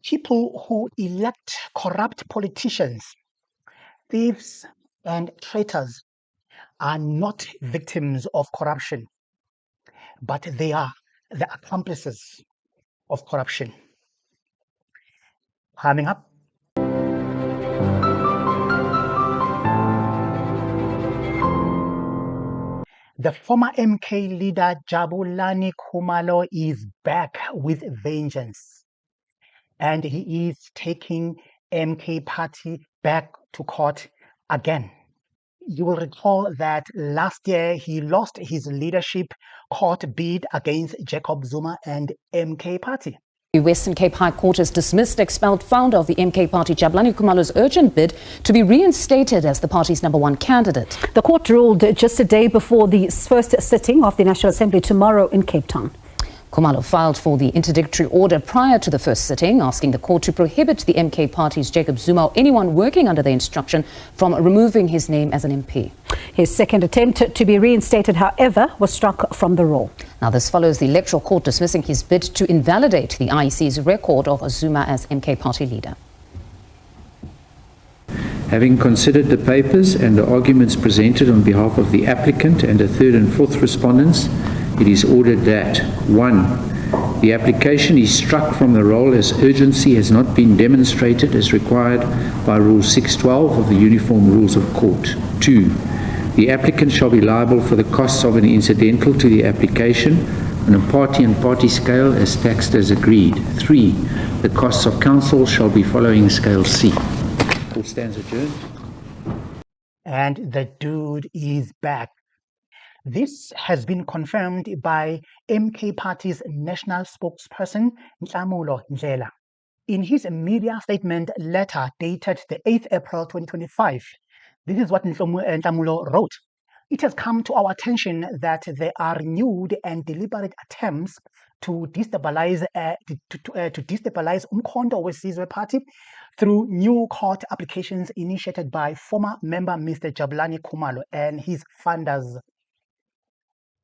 People who elect corrupt politicians, thieves, and traitors are not victims of corruption, but they are the accomplices of corruption. Coming up, the former MK leader Jabulani Khumalo is back with vengeance, and he is taking MK party back to court again. You will recall that last year he lost his leadership court bid against Jacob Zuma and MK party. The Western Cape High Court has dismissed expelled founder of the MK party Jabulani Khumalo's urgent bid to be reinstated as the party's #1 candidate. The court ruled just a day before the first sitting of the National Assembly tomorrow in Cape Town. Khumalo filed for the interdictory order prior to the first sitting, asking the court to prohibit the MK party's Jacob Zuma or anyone working under the instruction from removing his name as an MP. His second attempt to be reinstated, however, was struck from the roll. Now, this follows the Electoral Court dismissing his bid to invalidate the IEC's record of Zuma as MK party leader. Having considered the papers and the arguments presented on behalf of the applicant and the third and fourth respondents, it is ordered that 1. The application is struck from the roll as urgency has not been demonstrated as required by Rule 612 of the Uniform Rules of Court. 2. The applicant shall be liable for the costs of an incidental to the application on a party and party scale as taxed as agreed. 3. The costs of counsel shall be following scale C. Court stands adjourned. And the dude is back. This has been confirmed by MK Party's national spokesperson, Nhlamulo Ndlela. In his media statement letter dated the 8th April 2025, this is what Nhlamulo wrote. It has come to our attention that there are renewed and deliberate attempts to destabilize Umkhonto weSizwe Party through new court applications initiated by former member Mr. Jabulani Khumalo and his funders.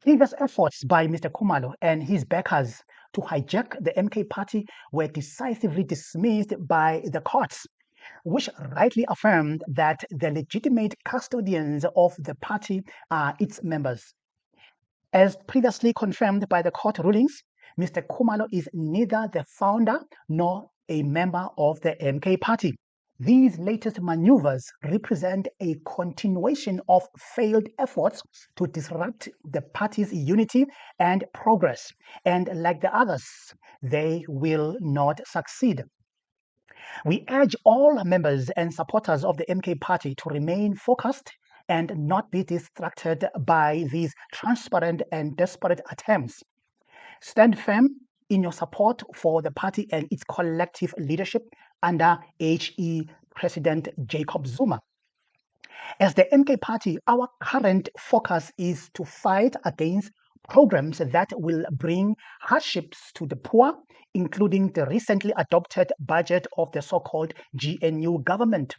Previous efforts by Mr. Khumalo and his backers to hijack the MK party were decisively dismissed by the courts, which rightly affirmed that the legitimate custodians of the party are its members. As previously confirmed by the court rulings, Mr. Khumalo is neither the founder nor a member of the MK party. These latest maneuvers represent a continuation of failed efforts to disrupt the party's unity and progress, and like the others, they will not succeed. We urge all members and supporters of the MK party to remain focused and not be distracted by these transparent and desperate attempts. Stand firm in your support for the party and its collective leadership under HE President Jacob Zuma. As the MK party, our current focus is to fight against programs that will bring hardships to the poor, including the recently adopted budget of the so-called GNU government.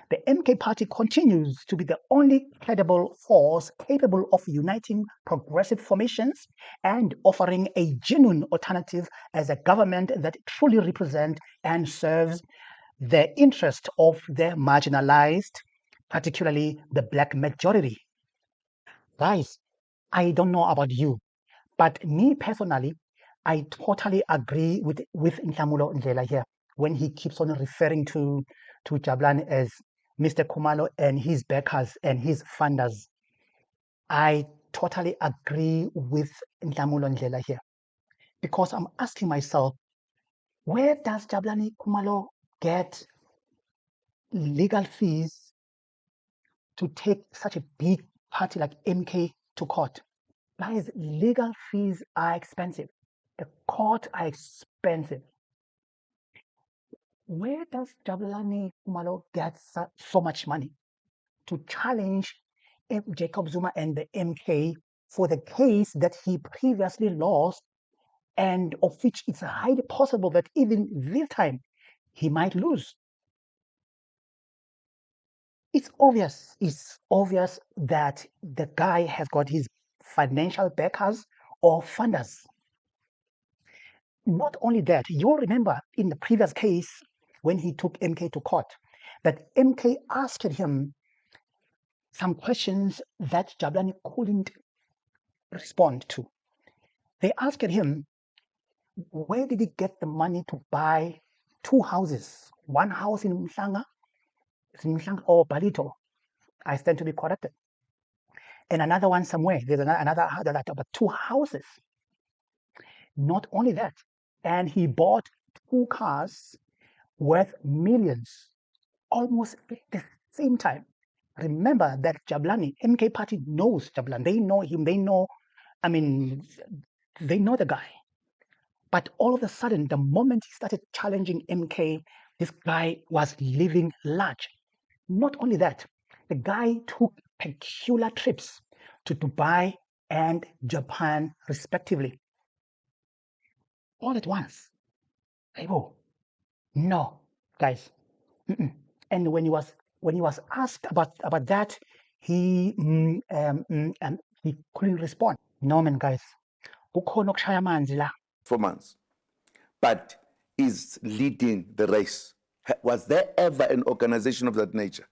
The MK party continues to be the only credible force capable of uniting progressive formations and offering a genuine alternative as a government that truly represents and serves the interest of the marginalized, particularly the black majority. Guys, I don't know about you, but me personally, I totally agree with Nhlamulo Ndlela here when he keeps on referring to Jabulani as Mr. Khumalo and his backers and his funders. I totally agree with Nhlamulo Ndlela here because I'm asking myself, where does Jabulani Khumalo get legal fees to take such a big party like MK to court? Guys, legal fees are expensive. The court are expensive. Where does Jabulani Khumalo get so much money to challenge Jacob Zuma and the MK for the case that he previously lost and of which it's highly possible that even this time he might lose? It's obvious that the guy has got his financial backers or funders. Not only that, you'll remember in the previous case when he took MK to court, that MK asked him some questions that Jabulani couldn't respond to. They asked him, where did he get the money to buy 2 houses? One house in Mhlanga or Balito, I stand to be corrected, and another one somewhere. There's another about 2 houses. Not only that, and he bought 2 cars worth millions almost at the same time. Remember that Jabulani, MK party knows Jabulani. They know him. They know, they know the guy. But all of a sudden, the moment he started challenging MK, this guy was living large. Not only that, the guy took peculiar trips to Dubai and Japan, respectively. All at once. No, guys. And when he was asked about that, he couldn't respond. No, man, guys. 4 months, but is leading the race. Was there ever an organization of that nature?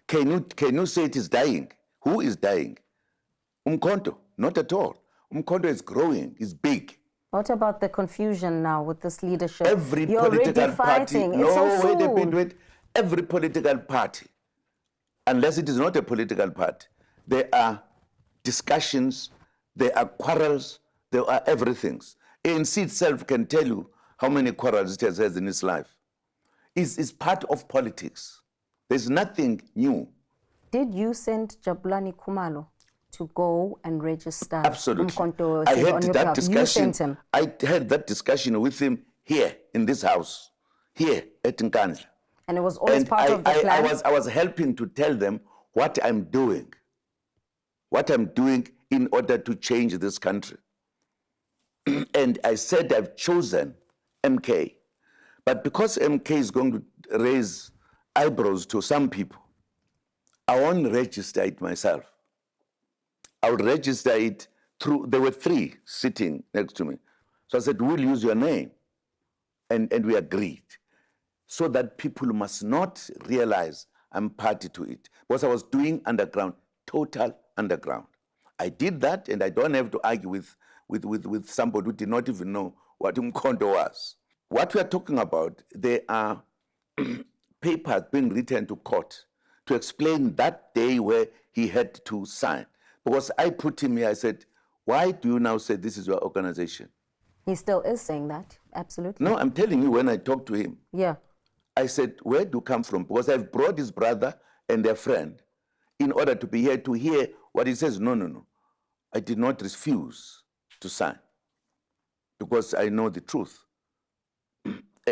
Can you say it is dying? Who is dying? Umkhonto? Not at all. Umkhonto is growing, is big. What about the confusion now with this leadership? Every You're political fighting. party. Wait. Every political party, unless it is not a political party, there are discussions, there are quarrels, there are everything. ANC itself can tell you how many quarrels it has had in its life. It's part of politics. There's nothing new. Did you send Jabulani Khumalo to go and register? Absolutely. I had that discussion. You sent him. I had that discussion with him here in this house, here at Nkandla. And it was always part of the plan? I was helping to tell them what I'm doing in order to change this country. And I said I've chosen MK. But because MK is going to raise eyebrows to some people, I won't register it myself. I would register it through, there were 3 sitting next to me. So I said, we'll use your name. And we agreed. So that people must not realize I'm party to it. Because I was doing underground, total underground. I did that, and I don't have to argue with somebody who did not even know what Umkhonto was. What we are talking about, there are papers being written to court to explain that day where he had to sign. Because I put him here, I said, why do you now say this is your organization? He still is saying that, absolutely. No, I'm telling you, when I talked to him, yeah, I said, where do you come from? Because I've brought his brother and their friend in order to be here to hear what he says. No. I did not refuse to sign because I know the truth.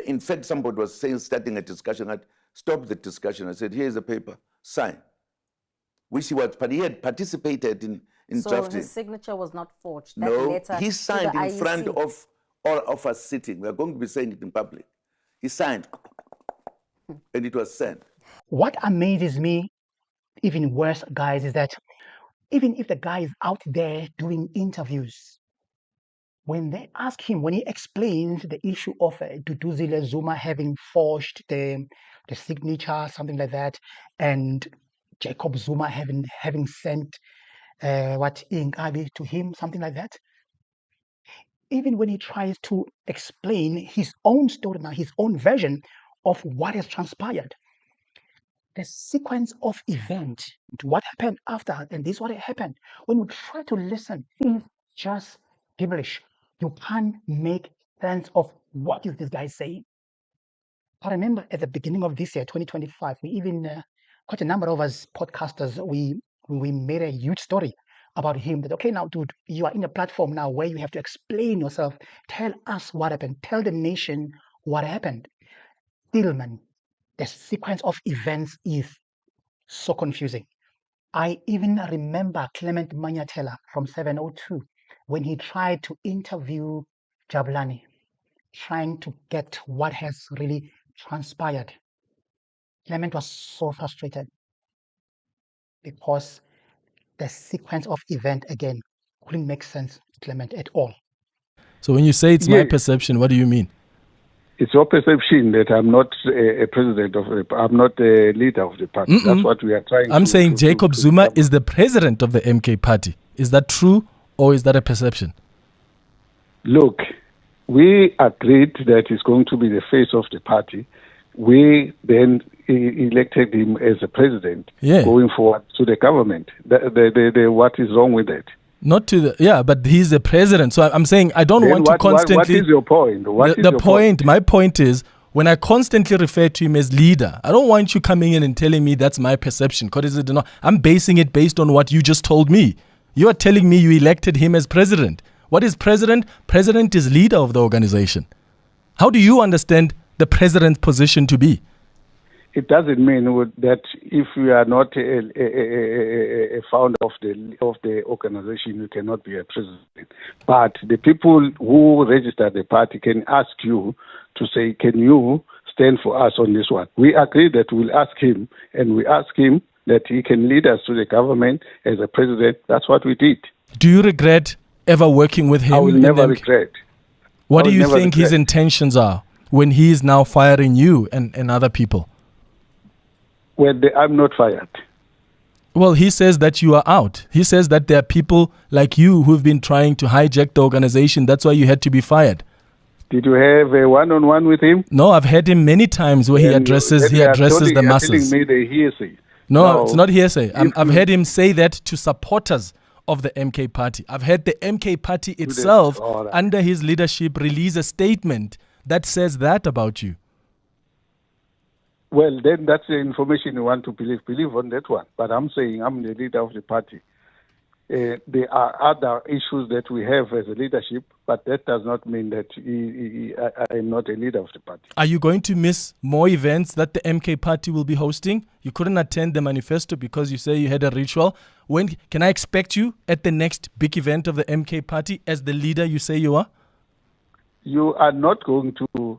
In fact, somebody was saying, starting a discussion, I'd stop the discussion. I said, here's a paper, sign. Which he was, but he had participated in drafting. So his signature was not forged? No, he signed in front of all of us sitting. We are going to be saying it in public. He signed, and it was sent. What amazes me even worse, guys, is that even if the guy is out there doing interviews, when they ask him, when he explains the issue of Duduzile Zuma having forged the signature, something like that, and Jacob Zuma having sent Inkabi to him, something like that. Even when he tries to explain his own story now, his own version of what has transpired, the sequence of events, what happened after, and this is what happened. When we try to listen, it's just gibberish. You can't make sense of what is this guy saying. I remember at the beginning of this year, 2025, we even, quite a number of us podcasters, we made a huge story about him that, okay, now, dude, you are in a platform now where you have to explain yourself. Tell us what happened. Tell the nation what happened. Still, man, the sequence of events is so confusing. I even remember Clement Manyatela from 702 when he tried to interview Jabulani, trying to get what has really transpired. Clement was so frustrated because the sequence of event again couldn't make sense to Clement at all. So when you say it's my Yes. perception, what do you mean? It's your perception that I'm not a president of the, I'm not a leader of the party. That's what we are trying I'm to saying to- Jacob to Zuma discover. is the president of the MK party. Is that true or is that a perception? Look, we agreed that he's going to be the face of the party. We then elected him as a president going forward to the government. What is wrong with that? Not to the, but he's the president. So I'm saying I don't Then want to constantly. What is your point? My point is, when I constantly refer to him as leader, I don't want you coming in and telling me that's my perception. Because I'm basing it based on what you just told me. You are telling me you elected him as president. What is president? President is leader of the organization. How do you understand the president's position to be? It doesn't mean that if you are not a founder of the organization, you cannot be a president. But the people who register the party can ask you to say, can you stand for us on this one? We agree that we'll ask him, and we ask him that he can lead us to the government as a president. That's what we did. Do you regret ever working with him? I will never regret. What do you think his intentions are when he is now firing you and other people? Well, I'm not fired. Well, he says that you are out. He says that there are people like you who've been trying to hijack the organization. That's why you had to be fired. Did you have a one-on-one with him? No, I've had him many times where he addresses the masses. Telling me the hearsay. No, it's not hearsay. I've heard him say that to supporters of the MK party. I've heard the MK party itself, under his leadership, release a statement that says that about you. Well, then that's the information you want to believe. Believe on that one. But I'm saying I'm the leader of the party. There are other issues that we have as a leadership, but that does not mean that I am not a leader of the party. Are you going to miss more events that the MK party will be hosting? You couldn't attend the manifesto because you say you had a ritual. When can I expect you at the next big event of the MK party as the leader you say you are? You are not going to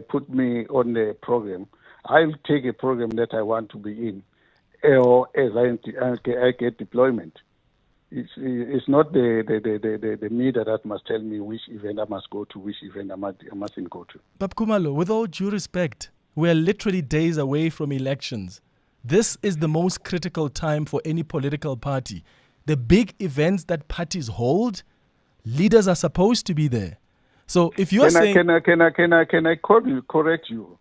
put me on the program. I'll take a program that I want to be in, or as I get deployment. It's not the media that must tell me which event I must go to, which event I mustn't go to. But Khumalo, with all due respect, we're literally days away from elections. This is the most critical time for any political party. The big events that parties hold, leaders are supposed to be there. So if you're saying... Can I correct you?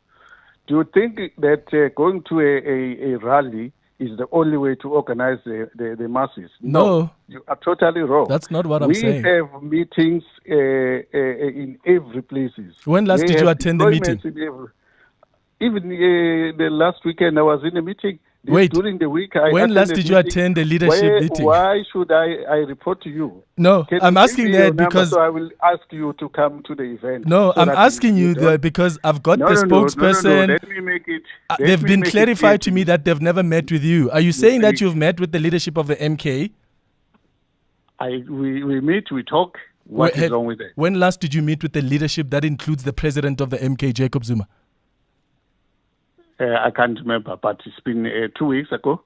Do you think that going to a rally is the only way to organize the masses? No. You are totally wrong. That's not what I'm saying. We have meetings in every places. When last did you attend the meeting? Even the last weekend I was in a meeting. During the week, when last did you attend the leadership meeting? Why should I report to you? No, I'm asking that because... So I will ask you to come to the event. No, I'm asking you because I've got the spokesperson. No, let me make it. They've been clarified to me that they've never met with you. Are you saying that you've met with the leadership of the MK? We meet, we talk. What is wrong with it? When last did you meet with the leadership that includes the president of the MK, Jacob Zuma? I can't remember, but it's been 2 weeks ago.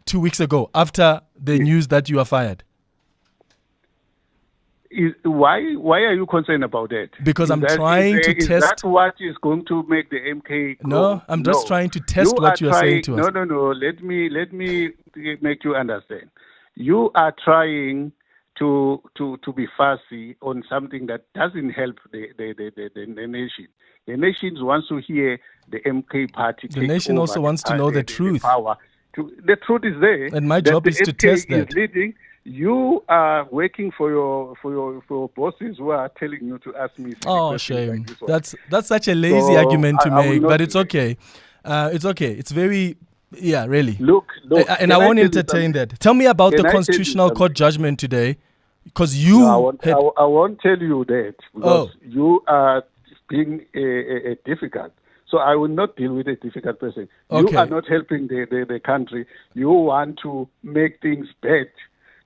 2 weeks ago, after the news that you are fired? Why are you concerned about that? Because I'm trying to test... Is that what is going to make the MK go? No, I'm just trying to test what you are saying to us. No. Let me make you understand. You are trying to be fussy on something that doesn't help the nation. The nation wants to hear the MK party. The nation also wants to know the truth. The truth is there. And my job is to test that. Leading. You are working for your bosses who are telling you to ask me. Oh, shame. Like that's such a lazy argument to make, but it's okay. It's okay. It's very... Yeah, really. Look. And I won't entertain that. Tell me about the Constitutional Court judgment today, because you... No, I won't tell you that, because you are being difficult. So I will not deal with a difficult person. Okay. You are not helping the country. You want to make things bad,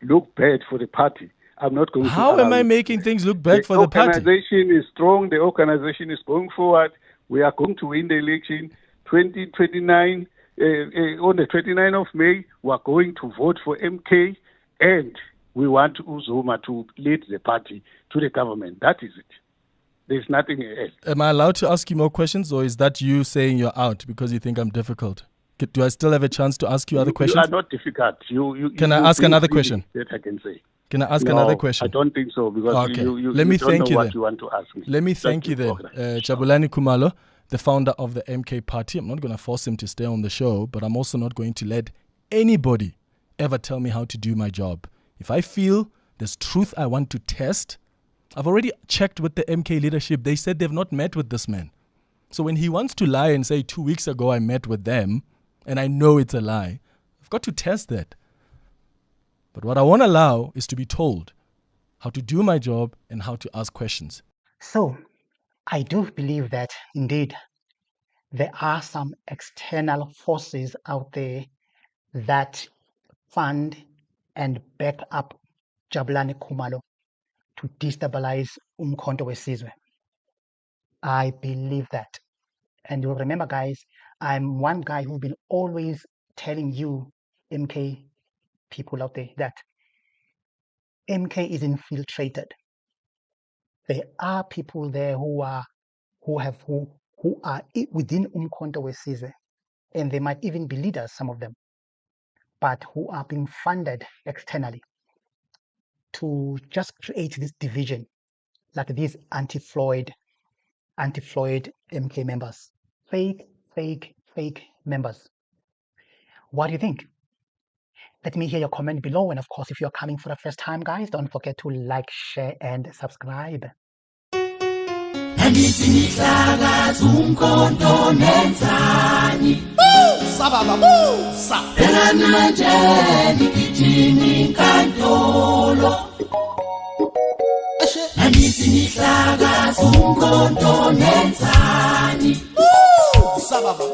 look bad for the party. I'm not going to... How am I making things look bad for the party? The organization is strong. The organization is going forward. We are going to win the election 2029. On the 29th of May, we are going to vote for MK, and we want Zuma to lead the party to the government. That is it. There's nothing else. Am I allowed to ask you more questions, or is that you saying you're out because you think I'm difficult? Do I still have a chance to ask you other questions? You are not difficult. Can I ask another question? That I can say. Can I ask another question? I don't think so, because okay. you Let me don't thank know you what then. you want to ask me. Let me thank you then. Jabulani Khumalo, the founder of the MK party. I'm not going to force him to stay on the show, but I'm also not going to let anybody ever tell me how to do my job. If I feel there's truth I want to test, I've already checked with the MK leadership. They said they've not met with this man. So when he wants to lie and say 2 weeks ago I met with them, and I know it's a lie, I've got to test that. But what I won't allow is to be told how to do my job and how to ask questions. So I do believe that indeed there are some external forces out there that fund and back up Jabulani Khumalo to destabilize Umkhonto Wesizwe. I believe that. And you'll remember, guys, I'm one guy who's been always telling you, MK people out there, that MK is infiltrated. There are people there who are within Umkhonto Wesizwe, and they might even be leaders, some of them, but who are being funded externally to just create this division, like these anti-Floyd MK members, fake members. What do you think? Let me hear your comment below, and of course, if you're coming for the first time, guys, don't forget to like, share, and subscribe. Sababa,